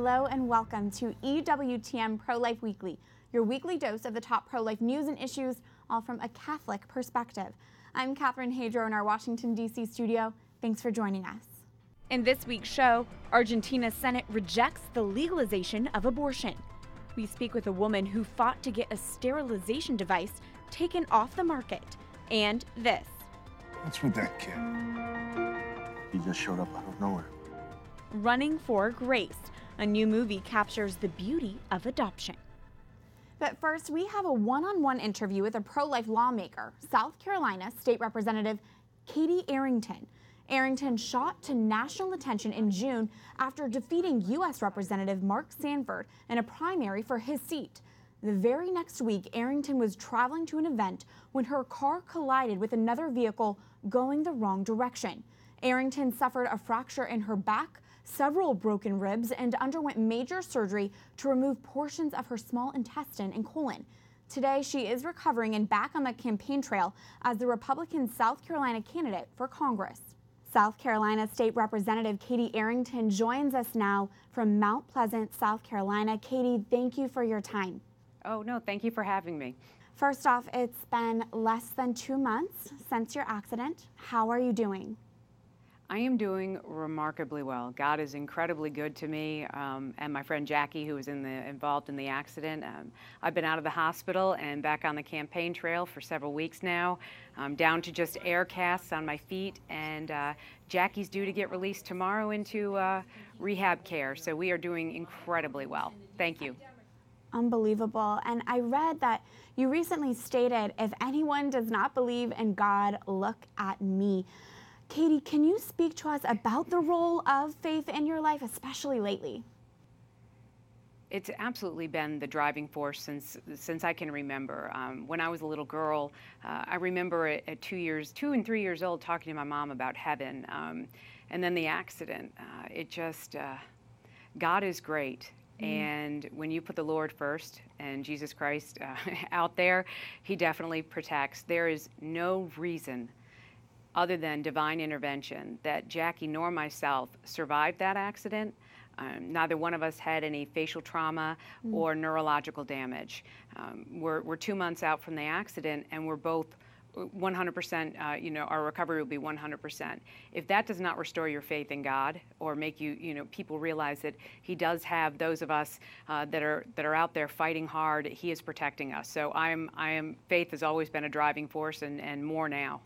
Hello and welcome to EWTN Pro-Life Weekly, your weekly dose of the top pro-life news and issues, all from a Catholic perspective. I'm Catherine Hadro in our Washington, D.C. studio. Thanks for joining us. In this week's show, Argentina's Senate rejects the legalization of abortion. We speak with a woman who fought to get a sterilization device taken off the market. And this. What's with that kid? He just showed up out of nowhere. Running for Grace, a new movie captures the beauty of adoption. But first, we have a one-on-one interview with a pro-life lawmaker, South Carolina State Representative Katie Arrington. Arrington shot to national attention in June after defeating U.S. Representative Mark Sanford in a primary for his seat. The very next week, Arrington was traveling to an event when her car collided with another vehicle going the wrong direction. Arrington suffered a fracture in her back, several broken ribs, and underwent major surgery to remove portions of her small intestine and colon. Today, she is recovering and back on the campaign trail as the Republican South Carolina candidate for Congress. South Carolina State Representative Katie Arrington joins us now from Mount Pleasant, South Carolina. Katie, thank you for your time. Oh, no, thank you for having me. First off, it's been less than 2 months since your accident. How are you doing? I am doing remarkably well. God is incredibly good to me, and my friend Jackie, who was involved in the accident. I've been out of the hospital and back on the campaign trail for several weeks now. I'm down to just air casts on my feet, and Jackie's due to get released tomorrow into rehab care. So we are doing incredibly well. Thank you. Unbelievable. And I read that you recently stated, if anyone does not believe in God, look at me. Katie, can you speak to us about the role of faith in your life, especially lately? It's absolutely been the driving force since I can remember. When I was a little girl, I remember at 2 and 3 years old talking to my mom about heaven, and then the accident. God is great. And when you put the Lord first and Jesus Christ out there, he definitely protects. There is no reason other than divine intervention that Jackie nor myself survived that accident. Neither one of us had any facial trauma or neurological damage. We're 2 months out from the accident, and we're both 100%, our recovery will be 100%. If that does not restore your faith in God or make you, people realize that he does have those of us that are out there fighting hard, he is protecting us. So faith has always been a driving force and more now.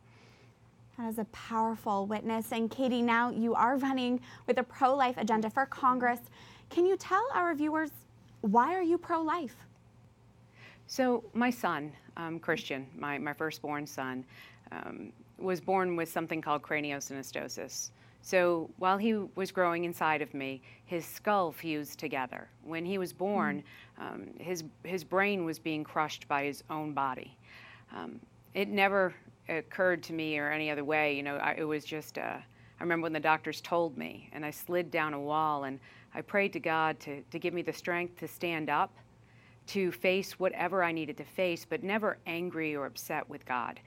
That is a powerful witness. And Katie, now you are running with a pro-life agenda for Congress. Can you tell our viewers, why are you pro-life? So my son, Christian, my firstborn son, was born with something called craniosynostosis. So while he was growing inside of me, his skull fused together. When he was born, his brain was being crushed by his own body. It never occurred to me or any other way, it was just, I remember when the doctors told me, and I slid down a wall, and I prayed to God to give me the strength to stand up, to face whatever I needed to face, but never angry or upset with God.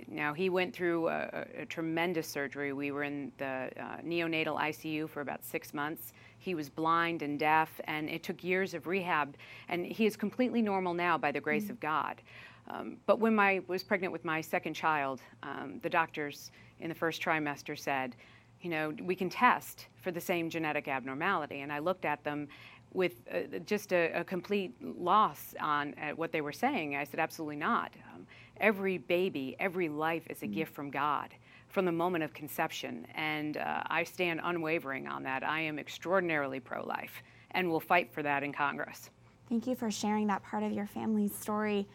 Now, he went through a tremendous surgery. We were in the neonatal ICU for about 6 months. He was blind and deaf, and it took years of rehab, and he is completely normal now by the grace of God. But when I was pregnant with my second child, the doctors in the first trimester said, we can test for the same genetic abnormality. And I looked at them with just a complete loss at what they were saying. I said, absolutely not. Every baby, every life is a gift from God from the moment of conception. And I stand unwavering on that. I am extraordinarily pro-life and will fight for that in Congress. Thank you for sharing that part of your family's story.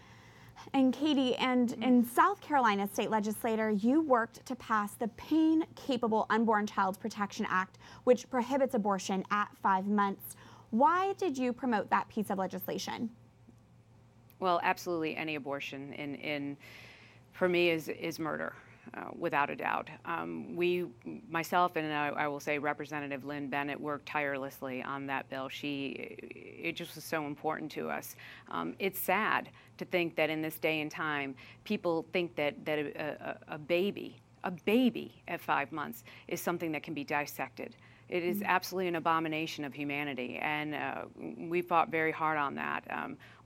And Katie, in South Carolina State Legislature, you worked to pass the Pain-Capable Unborn Child Protection Act, which prohibits abortion at 5 months. Why did you promote that piece of legislation? Well, absolutely any abortion for me is murder. Without a doubt. Myself and I will say Representative Lynn Bennett worked tirelessly on that bill. It just was so important to us. It's sad to think that in this day and time, people think that a baby at 5 months is something that can be dissected. It is absolutely an abomination of humanity, and we fought very hard on that.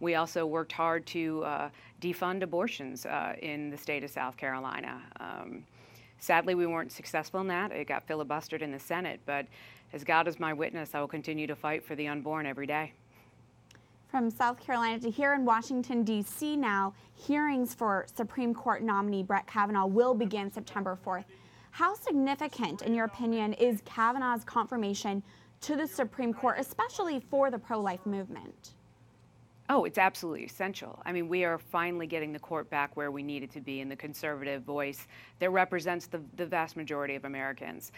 We also worked hard to defund abortions in the state of South Carolina. Sadly, we weren't successful in that. It got filibustered in the Senate, but as God is my witness, I will continue to fight for the unborn every day. From South Carolina to here in Washington, D.C. now, hearings for Supreme Court nominee Brett Kavanaugh will begin September 4th. How significant, in your opinion, is Kavanaugh's confirmation to the Supreme Court, especially for the pro-life movement? Oh, it's absolutely essential. I mean, we are finally getting the court back where we need it to be in the conservative voice that represents the vast majority of Americans.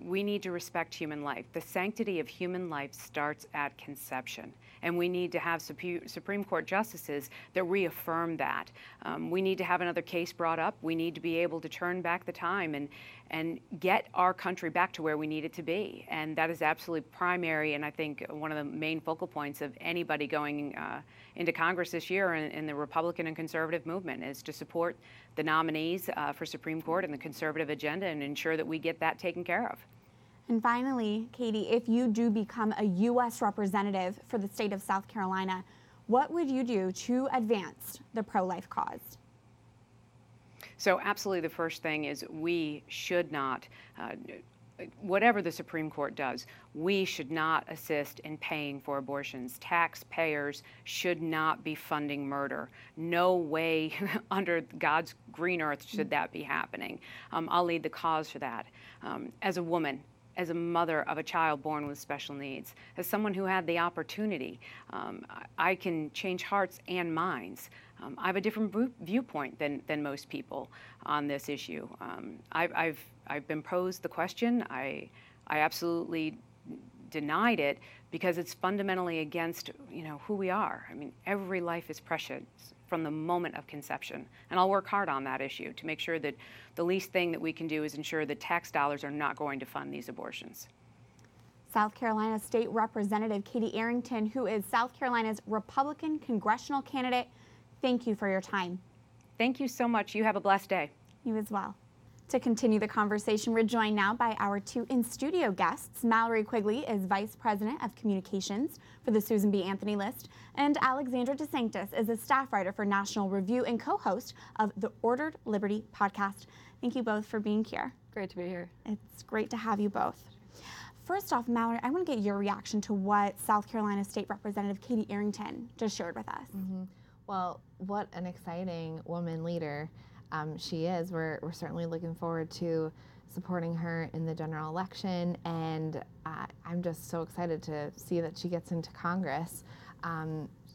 We need to respect human life. The sanctity of human life starts at conception, and we need to have Supreme Court justices that reaffirm that. We need to have another case brought up. We need to be able to turn back the time and get our country back to where we need it to be. And that is absolutely primary, and I think one of the main focal points of anybody going into Congress this year in the Republican and conservative movement is to support the nominees for Supreme Court and the conservative agenda and ensure that we get that taken care of. And finally, Katie, if you do become a U.S. representative for the state of South Carolina, what would you do to advance the pro-life cause? So absolutely the first thing is we should not, whatever the Supreme Court does, we should not assist in paying for abortions. Taxpayers should not be funding murder. No way under God's green earth should that be happening. I'll lead the cause for that. As a woman, as a mother of a child born with special needs, as someone who had the opportunity, I can change hearts and minds. I have a different viewpoint than most people on this issue. I've been posed the question. I absolutely denied it because it's fundamentally against who we are. I mean, every life is precious from the moment of conception, and I'll work hard on that issue to make sure that the least thing that we can do is ensure that tax dollars are not going to fund these abortions. South Carolina State Representative Katie Arrington, who is South Carolina's Republican congressional candidate, thank you for your time. Thank you so much. You have a blessed day. You as well. To continue the conversation, we're joined now by our two in-studio guests. Mallory Quigley is Vice President of Communications for the Susan B. Anthony List, and Alexandra DeSanctis is a staff writer for National Review and co-host of the Ordered Liberty podcast. Thank you both for being here. Great to be here. It's great to have you both. First off, Mallory, I want to get your reaction to what South Carolina State Representative Katie Arrington just shared with us. Mm-hmm. Well, what an exciting woman leader she is. We're certainly looking forward to supporting her in the general election, and I'm just so excited to see that she gets into Congress.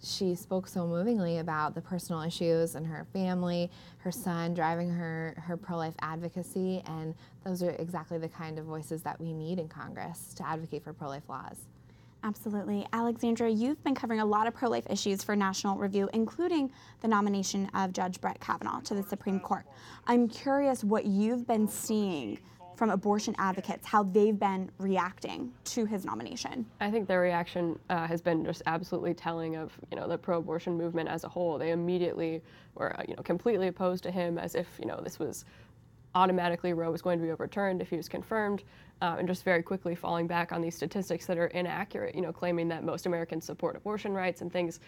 She spoke so movingly about the personal issues and her family, her son, driving her pro-life advocacy, and those are exactly the kind of voices that we need in Congress to advocate for pro-life laws. Absolutely. Alexandra, you've been covering a lot of pro-life issues for National Review, including the nomination of Judge Brett Kavanaugh to the Supreme Court. I'm curious what you've been seeing from abortion advocates, how they've been reacting to his nomination. I think their reaction has been just absolutely telling of the pro-abortion movement as a whole. They immediately were completely opposed to him, as if this was automatically Roe was going to be overturned if he was confirmed, and just very quickly falling back on these statistics that are inaccurate, claiming that most Americans support abortion rights and things,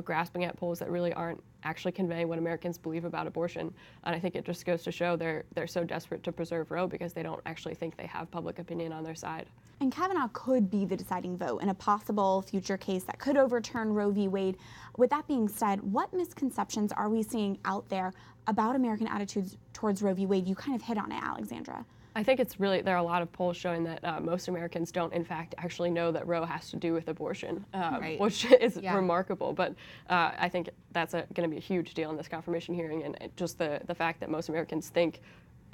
grasping at polls that really aren't actually conveying what Americans believe about abortion. And I think it just goes to show they're so desperate to preserve Roe because they don't actually think they have public opinion on their side. And Kavanaugh could be the deciding vote in a possible future case that could overturn Roe v. Wade. With that being said, what misconceptions are we seeing out there about American attitudes towards Roe v. Wade? You kind of hit on it, Alexandra. I think there are a lot of polls showing that most Americans don't, in fact, actually know that Roe has to do with abortion, right. which is remarkable. But I think that's going to be a huge deal in this confirmation hearing, and just the fact that most Americans think,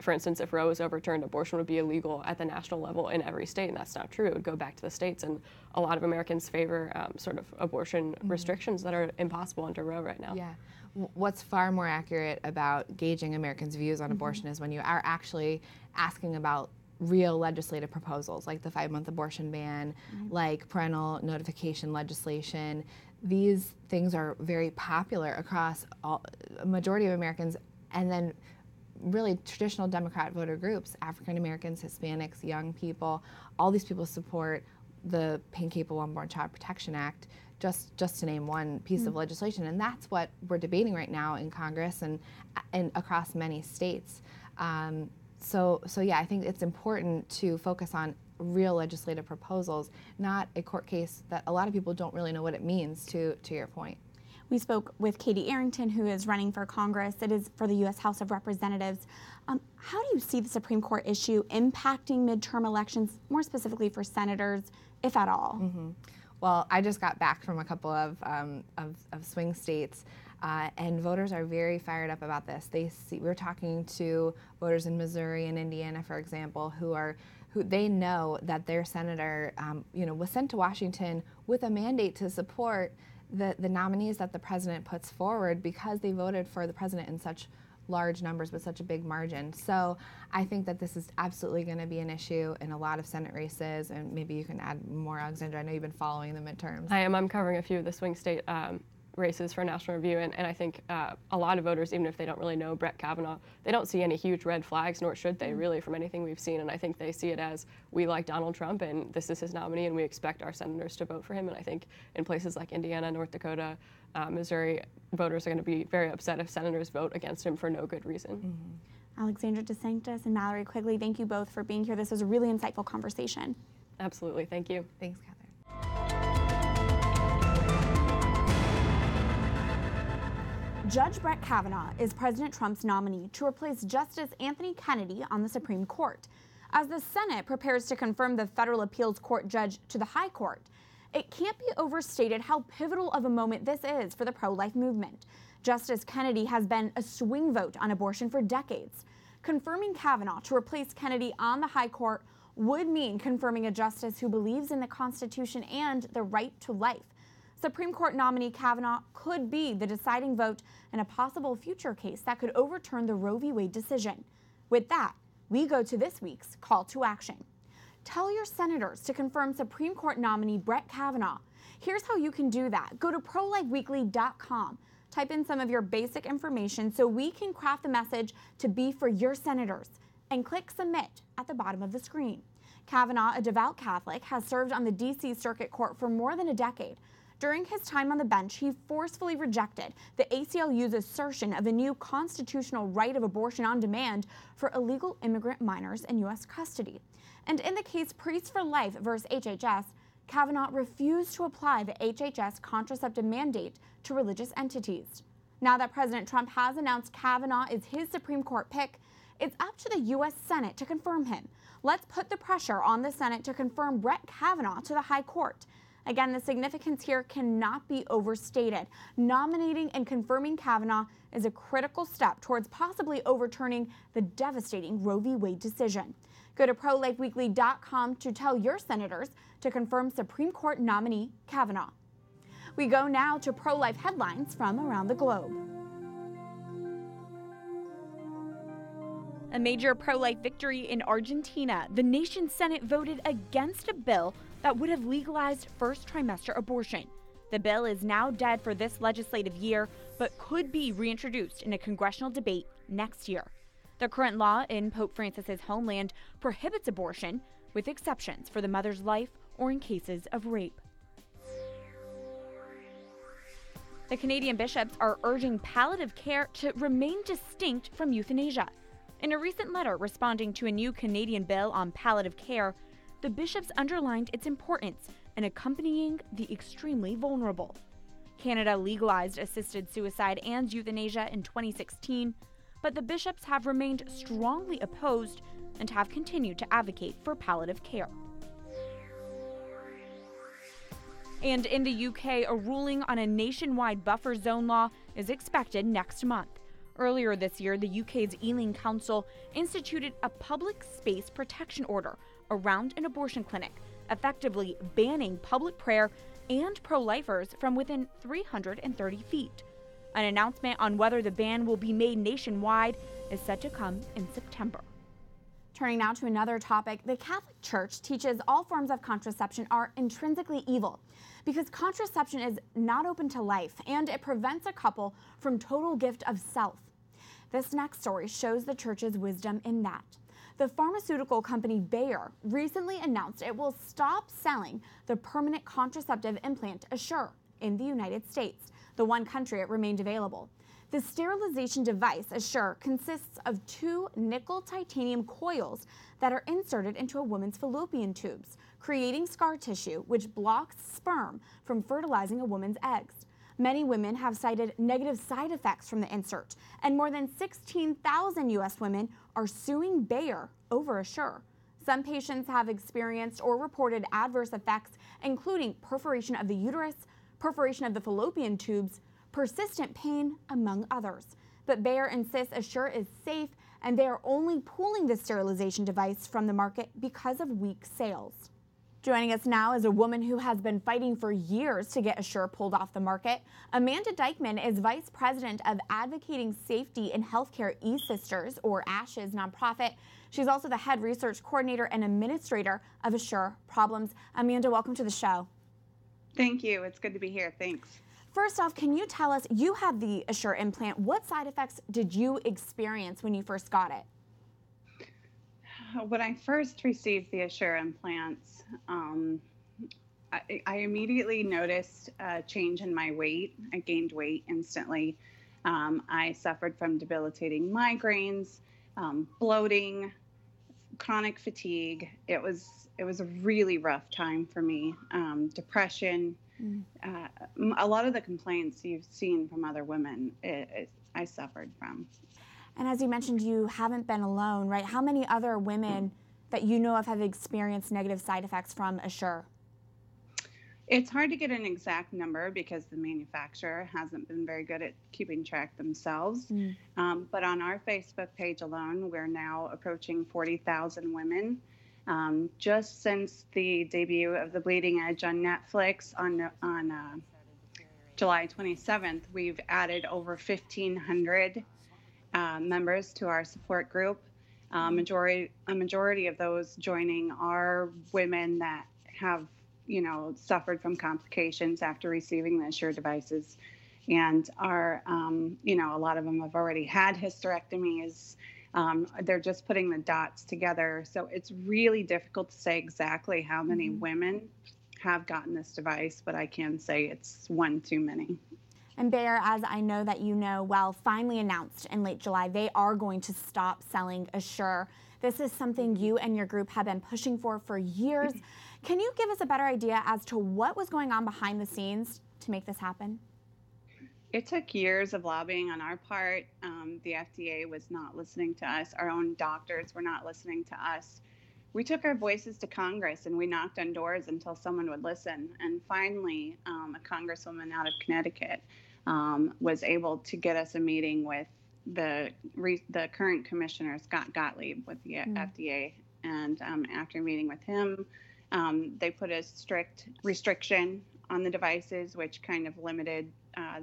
for instance, if Roe is overturned, abortion would be illegal at the national level in every state, and that's not true. It would go back to the states, and a lot of Americans favor sort of abortion restrictions that are impossible under Roe right now. Yeah. What's far more accurate about gauging Americans' views on abortion is when you are actually asking about real legislative proposals, like the 5-month abortion ban, like parental notification legislation. These things are very popular across a majority of Americans, and then really traditional Democrat voter groups, African Americans, Hispanics, young people, all these people support the Pain Capable Unborn Child Protection Act, just to name one piece of legislation. And that's what we're debating right now in Congress and across many states. So yeah, I think it's important to focus on real legislative proposals, not a court case that a lot of people don't really know what it means, to your point. We spoke with Katie Arrington, who is running for Congress. It is for the U.S. House of Representatives. How do you see the Supreme Court issue impacting midterm elections, more specifically for senators, if at all? Well, I just got back from a couple of swing states, and voters are very fired up about this. We're talking to voters in Missouri and Indiana, for example, who they know that their senator, was sent to Washington with a mandate to support the nominees that the president puts forward because they voted for the president in such large numbers with such a big margin. So I think that this is absolutely going to be an issue in a lot of Senate races, and maybe you can add more, Alexandra. I know you've been following the midterms. I am. I'm covering a few of the swing state races for National Review, and I think a lot of voters, even if they don't really know Brett Kavanaugh, they don't see any huge red flags, nor should they really, from anything we've seen. And I think they see it as, we like Donald Trump and this is his nominee and we expect our senators to vote for him. And I think in places like Indiana, North Dakota, Missouri, voters are going to be very upset if senators vote against him for no good reason. Alexandra DeSanctis and Mallory Quigley, thank you both for being here. This was a really insightful conversation. Absolutely. Thank you. Thanks, Catherine. Judge Brett Kavanaugh is President Trump's nominee to replace Justice Anthony Kennedy on the Supreme Court. As the Senate prepares to confirm the federal appeals court judge to the High Court, it can't be overstated how pivotal of a moment this is for the pro-life movement. Justice Kennedy has been a swing vote on abortion for decades. Confirming Kavanaugh to replace Kennedy on the High Court would mean confirming a justice who believes in the Constitution and the right to life. Supreme Court nominee Kavanaugh could be the deciding vote in a possible future case that could overturn the Roe v. Wade decision. With that, we go to this week's call to action. Tell your senators to confirm Supreme Court nominee Brett Kavanaugh. Here's how you can do that. Go to prolifeweekly.com. Type in some of your basic information so we can craft the message to be for your senators, and click submit at the bottom of the screen. Kavanaugh, a devout Catholic, has served on the D.C. Circuit Court for more than a decade. During his time on the bench, he forcefully rejected the ACLU's assertion of a new constitutional right of abortion on demand for illegal immigrant minors in U.S. custody. And in the case Priests for Life versus HHS, Kavanaugh refused to apply the HHS contraceptive mandate to religious entities. Now that President Trump has announced Kavanaugh is his Supreme Court pick, it's up to the U.S. Senate to confirm him. Let's put the pressure on the Senate to confirm Brett Kavanaugh to the High Court. Again, the significance here cannot be overstated. Nominating and confirming Kavanaugh is a critical step towards possibly overturning the devastating Roe v. Wade decision. Go to prolifeweekly.com to tell your senators to confirm Supreme Court nominee Kavanaugh. We go now to pro-life headlines from around the globe. A major pro-life victory in Argentina. The nation's Senate voted against a bill that would have legalized first trimester abortion. The bill is now dead for this legislative year, but could be reintroduced in a congressional debate next year. The current law in Pope Francis's homeland prohibits abortion, with exceptions for the mother's life or in cases of rape. The Canadian bishops are urging palliative care to remain distinct from euthanasia. In a recent letter responding to a new Canadian bill on palliative care, the bishops underlined its importance in accompanying the extremely vulnerable. Canada legalized assisted suicide and euthanasia in 2016, but the bishops have remained strongly opposed and have continued to advocate for palliative care. And in the UK, a ruling on a nationwide buffer zone law is expected next month. Earlier this year, the UK's Ealing Council instituted a public space protection order around an abortion clinic, effectively banning public prayer and pro-lifers from within 330 feet. An announcement on whether the ban will be made nationwide is set to come in September. Turning now to another topic, the Catholic Church teaches all forms of contraception are intrinsically evil because contraception is not open to life and it prevents a couple from total gift of self. This next story shows the church's wisdom in that. The pharmaceutical company Bayer recently announced it will stop selling the permanent contraceptive implant Essure in the United States, the one country it remained available. The sterilization device, Essure, consists of 2 nickel titanium coils that are inserted into a woman's fallopian tubes, creating scar tissue which blocks sperm from fertilizing a woman's eggs. Many women have cited negative side effects from the insert, and more than 16,000 U.S. women are suing Bayer over Essure. Some patients have experienced or reported adverse effects, including perforation of the uterus, perforation of the fallopian tubes, persistent pain, among others. But Bayer insists Essure is safe, and they are only pulling the sterilization device from the market because of weak sales. Joining us now is a woman who has been fighting for years to get Essure pulled off the market. Amanda Dyckman is Vice President of Advocating Safety in Healthcare eSisters, or ASH's nonprofit. She's also the head research coordinator and administrator of Essure Problems. Amanda, welcome to the show. Thank you. It's good to be here. Thanks. First off, can you tell us, you had the Essure implant. What side effects did you experience when you first got it? When I first received the Essure implants, I immediately noticed a change in my weight. I gained weight instantly. I suffered from debilitating migraines, bloating, chronic fatigue. It was a really rough time for me. Depression, a lot of the complaints you've seen from other women, I suffered from. And as you mentioned, you haven't been alone, right? How many other women that you know of have experienced negative side effects from Essure? It's hard to get an exact number because the manufacturer hasn't been very good at keeping track themselves. But on our Facebook page alone, we're now approaching 40,000 women. Just since the debut of The Bleeding Edge on Netflix on July 27th, we've added over 1,500 members to our support group. A majority of those joining are women that have, suffered from complications after receiving the Essure devices, and are, a lot of them have already had hysterectomies. They're just putting the dots together. So it's really difficult to say exactly how many women have gotten this device, but I can say it's one too many. And Bayer, as I know that you know well, finally announced in late July, they are going to stop selling Essure. This is something you and your group have been pushing for years. Can you give us a better idea as to what was going on behind the scenes to make this happen? It took years of lobbying on our part. The FDA was not listening to us. Our own doctors were not listening to us. We took our voices to Congress and we knocked on doors until someone would listen. And finally, a congresswoman out of Connecticut was able to get us a meeting with the current commissioner, Scott Gottlieb, with the FDA. And after meeting with him, they put a strict restriction on the devices, which kind of limited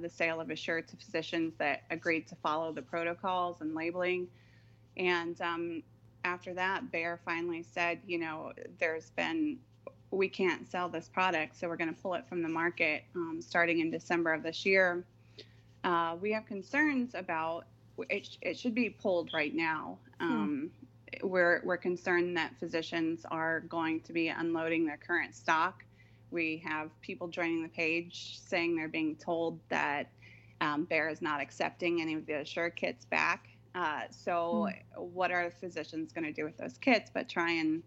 the sale of Essure to physicians that agreed to follow the protocols and labeling. And after that, Bayer finally said, we can't sell this product, so we're going to pull it from the market starting in December of this year. We have concerns about it should be pulled right now. We're concerned that physicians are going to be unloading their current stock. We have people joining the page saying they're being told that Bayer is not accepting any of the Essure kits back. So what are physicians going to do with those kits but try and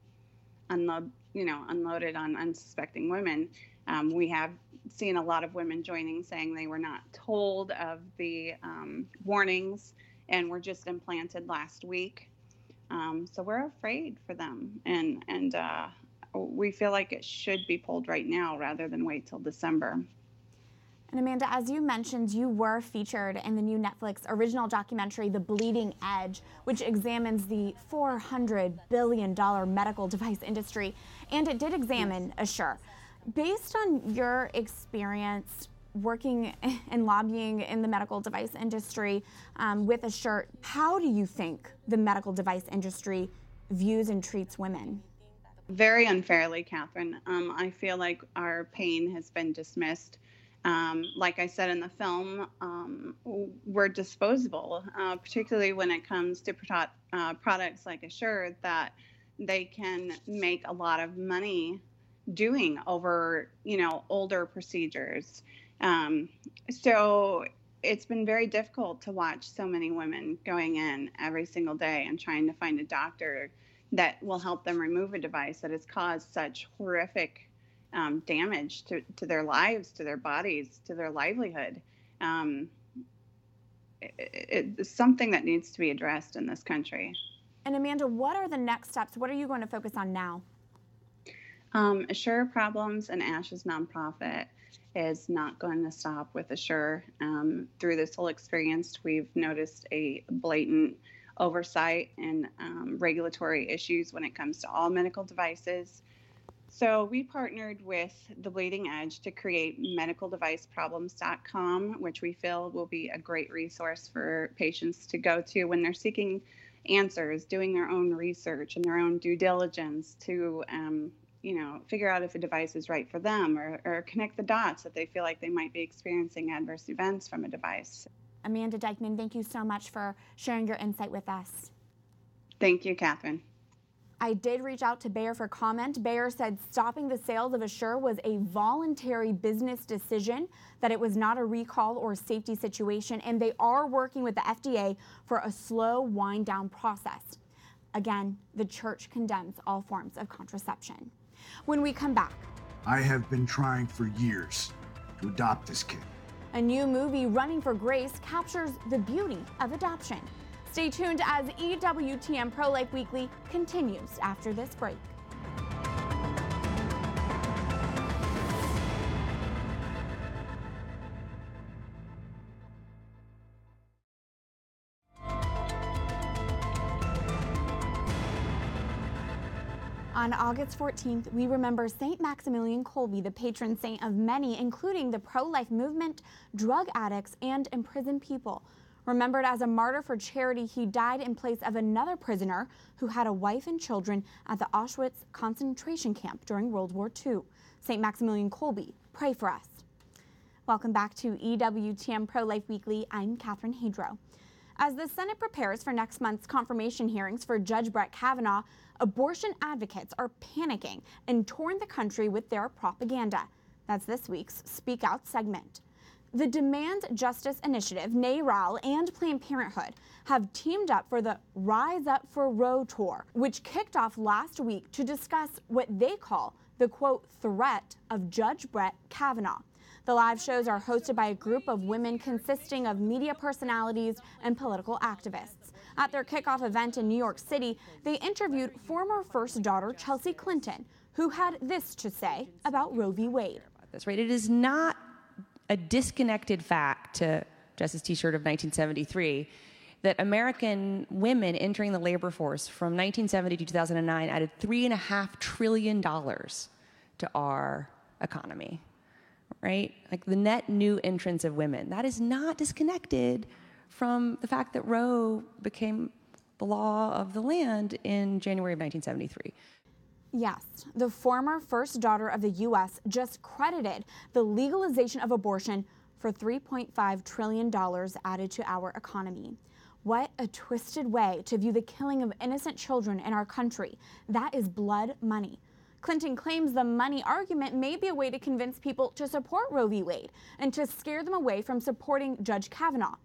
unload it on unsuspecting women? We have seen a lot of women joining saying they were not told of the warnings and were just implanted last week. So we're afraid for them, and we feel like it should be pulled right now rather than wait till December. And Amanda, as you mentioned, you were featured in the new Netflix original documentary, The Bleeding Edge, which examines the $400 billion medical device industry, and it did examine Essure. Based on your experience working and lobbying in the medical device industry with Essure, how do you think the medical device industry views and treats women? Very unfairly, Catherine. I feel like our pain has been dismissed. Like I said in the film, were disposable, particularly when it comes to products like Essure that they can make a lot of money doing over, older procedures. So it's been very difficult to watch so many women going in every single day and trying to find a doctor that will help them remove a device that has caused such horrific damage to their lives, to their bodies, to their livelihood. It's something that needs to be addressed in this country. And Amanda, what are the next steps? What are you going to focus on now? Essure Problems and Ash's nonprofit is not going to stop with Essure. Through this whole experience, we've noticed a blatant oversight and regulatory issues when it comes to all medical devices. So we partnered with The Bleeding Edge to create medicaldeviceproblems.com, which we feel will be a great resource for patients to go to when they're seeking answers, doing their own research and their own due diligence to figure out if a device is right for them or connect the dots that they feel like they might be experiencing adverse events from a device. Amanda Dyckman, thank you so much for sharing your insight with us. Thank you, Catherine. I did reach out to Bayer for comment. Bayer said stopping the sales of Essure was a voluntary business decision, that it was not a recall or safety situation, and they are working with the FDA for a slow wind down process. Again, the church condemns all forms of contraception. When we come back, I have been trying for years to adopt this kid. a new movie, Running for Grace, captures the beauty of adoption. Stay tuned as EWTN Pro-Life Weekly continues after this break. On August 14th, we remember St. Maximilian Kolbe, the patron saint of many, including the pro-life movement, drug addicts, and imprisoned people. Remembered as a martyr for charity, he died in place of another prisoner who had a wife and children at the Auschwitz concentration camp during World War II. St. Maximilian Kolbe, pray for us. Welcome back to EWTN Pro-Life Weekly. I'm Catherine Hadro. As the Senate prepares for next month's confirmation hearings for Judge Brett Kavanaugh, abortion advocates are panicking and touring the country with their propaganda. That's this week's Speak Out segment. The Demand Justice Initiative, NARAL, and Planned Parenthood have teamed up for the Rise Up for Roe tour, which kicked off last week to discuss what they call the, quote, threat of Judge Brett Kavanaugh. The live shows are hosted by a group of women consisting of media personalities and political activists. At their kickoff event in New York City, they interviewed former First Daughter Chelsea Clinton, who had this to say about Roe v. Wade. That's right. It is not a disconnected fact to Justice T-shirt of 1973 that American women entering the labor force from 1970 to 2009 added $3.5 trillion to our economy. Right? Like the net new entrance of women. That is not disconnected from the fact that Roe became the law of the land in January of 1973. Yes, the former First Daughter of the U.S. just credited the legalization of abortion for $3.5 trillion added to our economy. What a twisted way to view the killing of innocent children in our country. That is blood money. Clinton claims the money argument may be a way to convince people to support Roe v. Wade and to scare them away from supporting Judge Kavanaugh.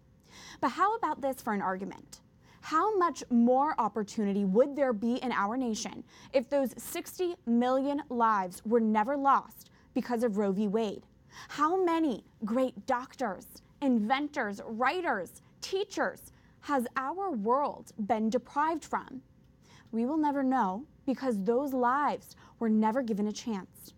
But how about this for an argument? How much more opportunity would there be in our nation if those 60 million lives were never lost because of Roe v. Wade? How many great doctors, inventors, writers, teachers has our world been deprived from? We will never know because those lives were never given a chance.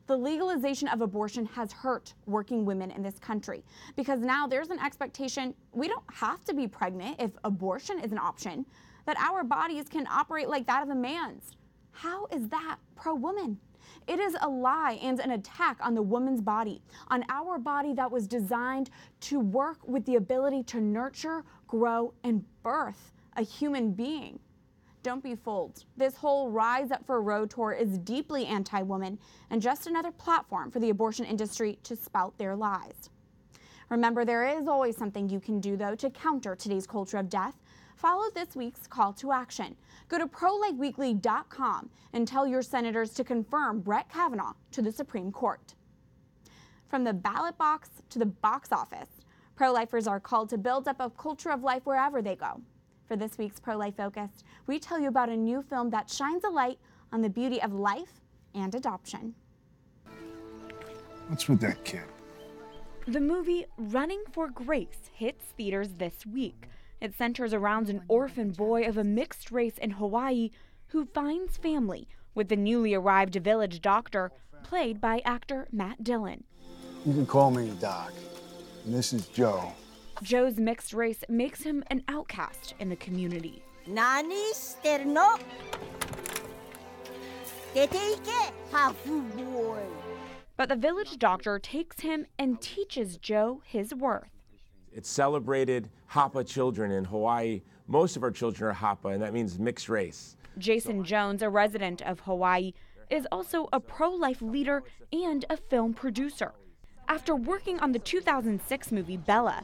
The legalization of abortion has hurt working women in this country because now there's an expectation we don't have to be pregnant if abortion is an option, that our bodies can operate like that of a man's. How is that pro-woman? It is a lie and an attack on the woman's body, on our body that was designed to work with the ability to nurture, grow, and birth a human being. don't be fooled. This whole Rise Up for Roe tour is deeply anti-woman and just another platform for the abortion industry to spout their lies. Remember, there is always something you can do, though, to counter today's culture of death. Follow this week's call to action. Go to prolifeweekly.com and tell your senators to confirm Brett Kavanaugh to the Supreme Court. From the ballot box to the box office, pro-lifers are called to build up a culture of life wherever they go. For this week's Pro-Life Focus, we tell you about a new film that shines a light on the beauty of life and adoption. What's with that kid? The movie Running for Grace hits theaters this week. It centers around an orphan boy of a mixed race in Hawaii who finds family with the newly arrived village doctor, played by actor Matt Dillon. You can call me Doc. And this is Joe. Joe's mixed race makes him an outcast in the community. Nani shiteru no? Dete ike, hafu boy. But the village doctor takes him and teaches Joe his worth. It celebrated Hapa children in Hawaii. Most of our children are Hapa, and that means mixed race. Jason Jones, a resident of Hawaii, is also a pro-life leader and a film producer. After working on the 2006 movie Bella,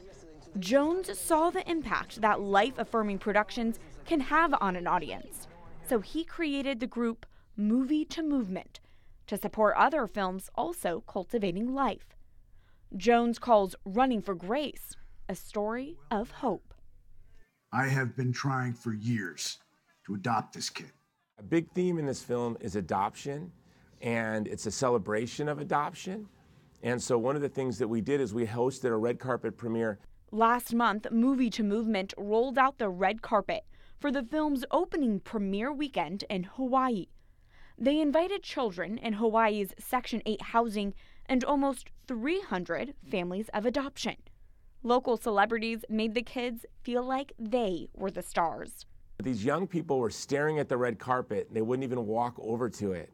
Jones saw the impact that life-affirming productions can have on an audience. So he created the group Movie to Movement to support other films also cultivating life. Jones calls Running for Grace a story of hope. I have been trying for years to adopt this kid. A big theme in this film is adoption, and it's a celebration of adoption. And so one of the things that we did is we hosted a red carpet premiere. Last month, Movie to Movement rolled out the red carpet for the film's opening premiere weekend in Hawaii. They invited children in Hawaii's Section 8 housing and almost 300 families of adoption. Local celebrities made the kids feel like they were the stars. These young people were staring at the red carpet, and they wouldn't even walk over to it.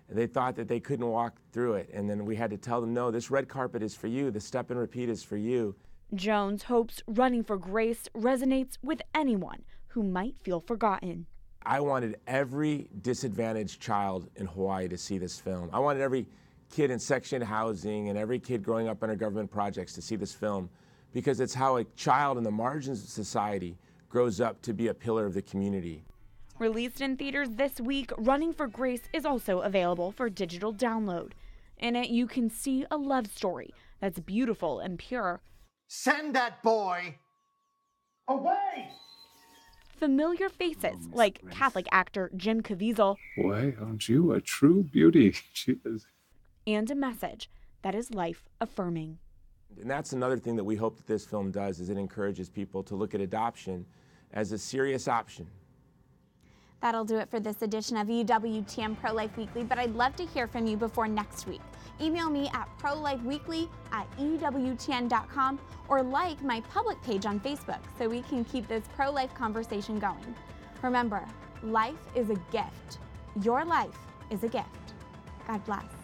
And they thought that they couldn't walk through it. And then we had to tell them, no, this red carpet is for you. The step and repeat is for you. Jones hopes Running for Grace resonates with anyone who might feel forgotten. I wanted every disadvantaged child in Hawaii to see this film. I wanted every kid in Section 8 housing and every kid growing up under government projects to see this film, because it's how a child in the margins of society grows up to be a pillar of the community. Released in theaters this week, Running for Grace is also available for digital download. In it, you can see a love story that's beautiful and pure. Send that boy away! Familiar faces like Catholic actor Jim Caviezel. Boy, aren't you a true beauty? She is. And a message that is life-affirming. And that's another thing that we hope that this film does, is it encourages people to look at adoption as a serious option. That'll do it for this edition of EWTN Pro-Life Weekly, but I'd love to hear from you before next week. Email me at prolifeweekly@ewtn.com or like my public page on Facebook so we can keep this pro-life conversation going. Remember, life is a gift. Your life is a gift. God bless.